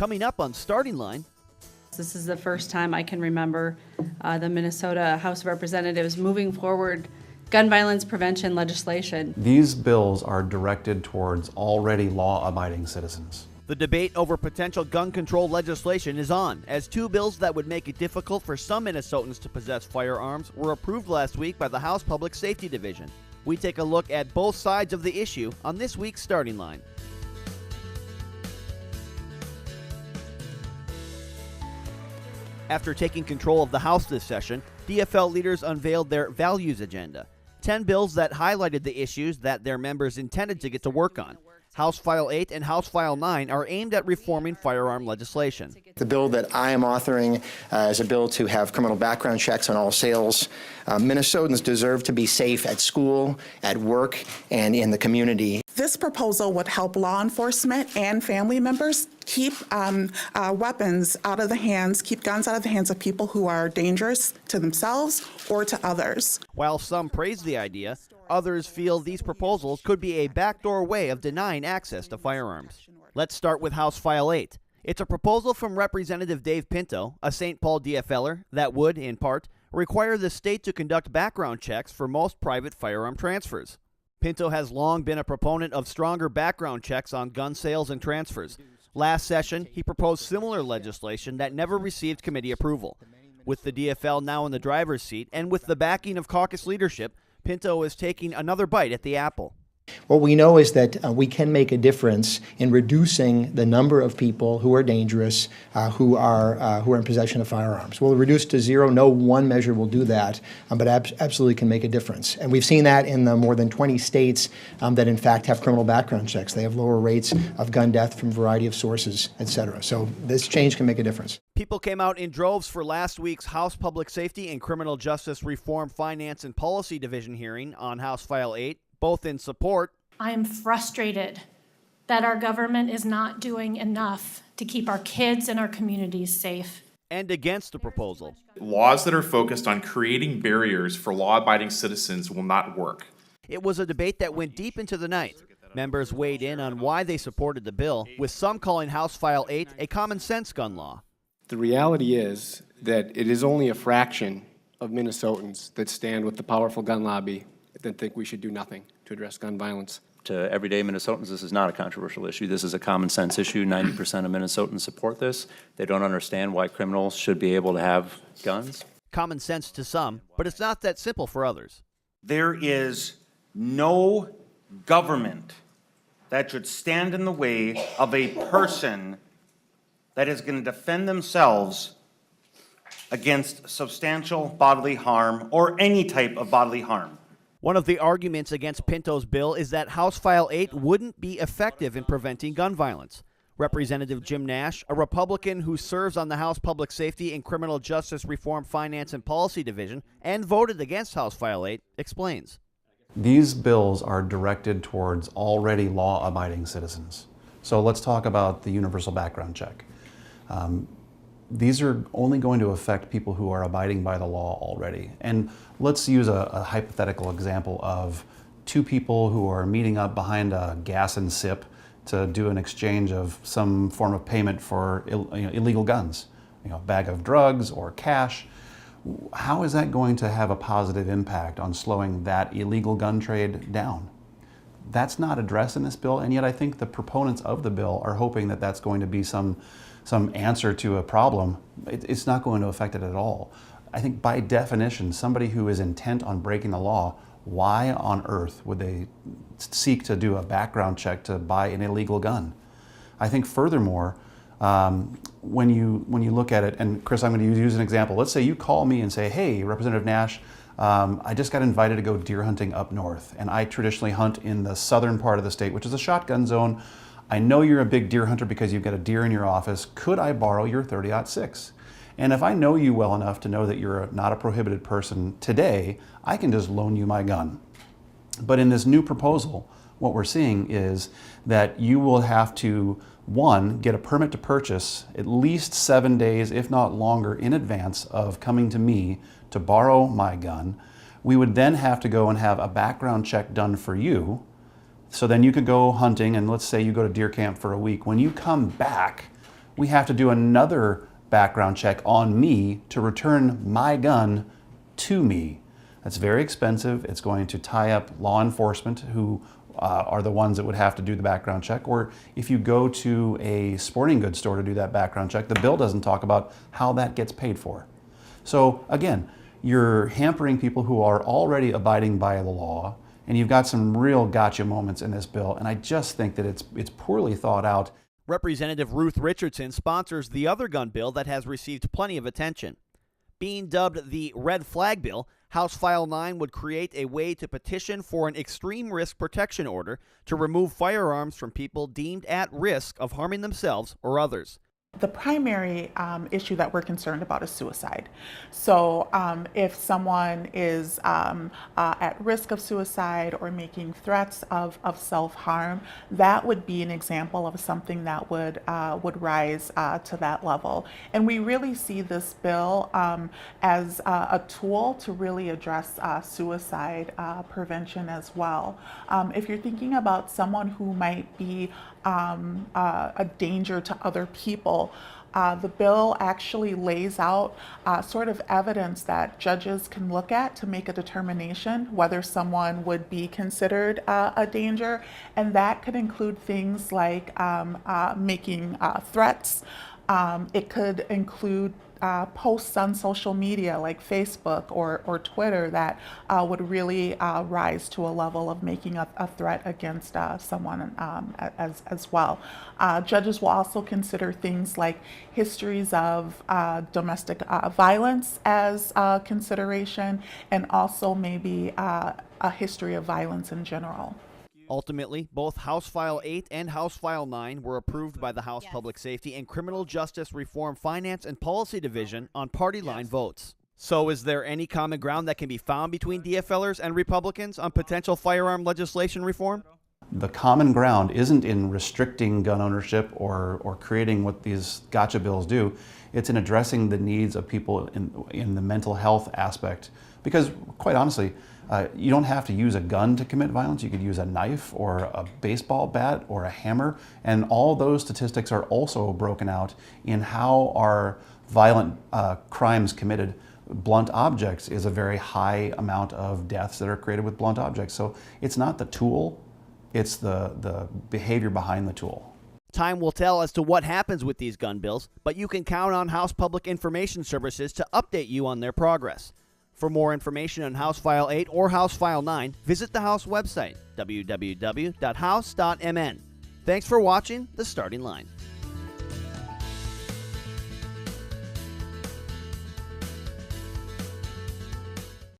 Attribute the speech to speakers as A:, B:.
A: Coming up on Starting Line.
B: This is the first time I can remember the Minnesota House of Representatives moving forward gun violence prevention legislation.
C: These bills are directed towards already law-abiding citizens.
A: The debate over potential gun control legislation is on, as two bills that would make it difficult for some Minnesotans to possess firearms were approved last week by the House Public Safety Division. We take a look at both sides of the issue on this week's Starting Line. After taking control of the House this session, DFL leaders unveiled their values agenda, 10 bills that highlighted the issues that their members intended to get to work on. House File 8 and House File 9 are aimed at reforming firearm legislation.
D: The bill that I am authoring is a bill to have criminal background checks on all sales. Minnesotans deserve to be safe at school, at work, and in the community.
E: This proposal would help law enforcement and family members keep weapons out of the hands, keep guns out of the hands of people who are dangerous to themselves or to others.
A: While some praise the idea, others feel these proposals could be a backdoor way of denying access to firearms. Let's start with House File 8. It's a proposal from Representative Dave Pinto, a St. Paul DFLer, that would, in part, require the state to conduct background checks for most private firearm transfers. Pinto has long been a proponent of stronger background checks on gun sales and transfers. Last session, he proposed similar legislation that never received committee approval. With the DFL now in the driver's seat and with the backing of caucus leadership, Pinto is taking another bite at the apple.
D: What we know is that we can make a difference in reducing the number of people who are dangerous, who are in possession of firearms. We'll reduce to zero. No one measure will do that, but absolutely can make a difference. And we've seen that in the more than 20 states that in fact have criminal background checks. They have lower rates of gun death from a variety of sources, et cetera. So this change can make a difference.
A: People came out in droves for last week's House Public Safety and Criminal Justice Reform Finance and Policy Division hearing on House File 8. Both in support.
F: I am frustrated that our government is not doing enough to keep our kids and our communities safe.
A: And against the proposal.
G: Laws that are focused on creating barriers for law-abiding citizens will not work.
A: It was a debate that went deep into the night. Members weighed in on why they supported the bill, with some calling House File 8 a common-sense gun law.
H: The reality is that it is only a fraction of Minnesotans that stand with the powerful gun lobby that think we should do nothing to address gun violence.
I: To everyday Minnesotans, this is not a controversial issue. This is a common sense issue. 90% of Minnesotans support this. They don't understand why criminals should be able to have guns.
A: Common sense to some, but it's not that simple for others.
J: There is no government that should stand in the way of a person that is going to defend themselves against substantial bodily harm or any type of bodily harm.
A: One of the arguments against Pinto's bill is that House File 8 wouldn't be effective in preventing gun violence. Representative Jim Nash, a Republican who serves on the House Public Safety and Criminal Justice Reform Finance and Policy Division and voted against House File 8, explains.
C: These bills are directed towards already law-abiding citizens. So let's talk about the universal background check. These are only going to affect people who are abiding by the law already. And let's use a hypothetical example of two people who are meeting up behind a gas and sip to do an exchange of some form of payment for illegal guns, a bag of drugs or cash. How is that going to have a positive impact on slowing that illegal gun trade down? That's not addressed in this bill, and yet I think the proponents of the bill are hoping that that's going to be some answer to a problem. It's not going to affect it at all. I think by definition, somebody who is intent on breaking the law, why on earth would they seek to do a background check to buy an illegal gun? I think furthermore, when you look at it, and Chris, I'm going to use an example. Let's say you call me and say, hey, Representative Nash, I just got invited to go deer hunting up north, and I traditionally hunt in the southern part of the state, which is a shotgun zone. I know you're a big deer hunter because you've got a deer in your office. Could I borrow your .30-06? And if I know you well enough to know that you're not a prohibited person today, I can just loan you my gun. But in this new proposal, what we're seeing is that you will have to, one, get a permit to purchase at least 7 days, if not longer, in advance of coming to me to borrow my gun. We would then have to go and have a background check done for you. So then you could go hunting, and let's say you go to deer camp for a week. When you come back, we have to do another background check on me to return my gun to me. That's very expensive. It's going to tie up law enforcement who are the ones that would have to do the background check. Or if you go to a sporting goods store to do that background check, the bill doesn't talk about how that gets paid for. So again, you're hampering people who are already abiding by the law, and you've got some real gotcha moments in this bill, and I just think that it's poorly thought out.
A: Representative Ruth Richardson sponsors the other gun bill that has received plenty of attention. Being dubbed the Red Flag Bill, House File 9 would create a way to petition for an extreme risk protection order to remove firearms from people deemed at risk of harming themselves or others.
E: The primary issue that we're concerned about is suicide. So if someone is at risk of suicide or making threats of self-harm, that would be an example of something that would rise to that level. And we really see this bill as a tool to really address suicide prevention as well. If you're thinking about someone who might be a danger to other people, the bill actually lays out sort of evidence that judges can look at to make a determination whether someone would be considered a danger, and that could include things like making threats. It could include posts on social media like Facebook or Twitter that would really rise to a level of making a threat against someone as well. Judges will also consider things like histories of domestic violence as consideration, and also maybe a history of violence in general.
A: Ultimately, both House File 8 and House File 9 were approved by the House Public Safety and Criminal Justice Reform Finance and Policy Division on party line votes. So is there any common ground that can be found between DFLers and Republicans on potential firearm legislation reform?
C: The common ground isn't in restricting gun ownership or creating what these gotcha bills do. It's in addressing the needs of people in the mental health aspect. Because quite honestly, you don't have to use a gun to commit violence. You could use a knife or a baseball bat or a hammer, and all those statistics are also broken out in how are violent crimes committed. Blunt objects is a very high amount of deaths that are created with blunt objects. So it's not the tool, it's the behavior behind the tool.
A: Time will tell as to what happens with these gun bills, but you can count on House Public Information Services to update you on their progress. For more information on House File 8 or House File 9, visit the House website, www.house.mn. Thanks for watching The Starting Line.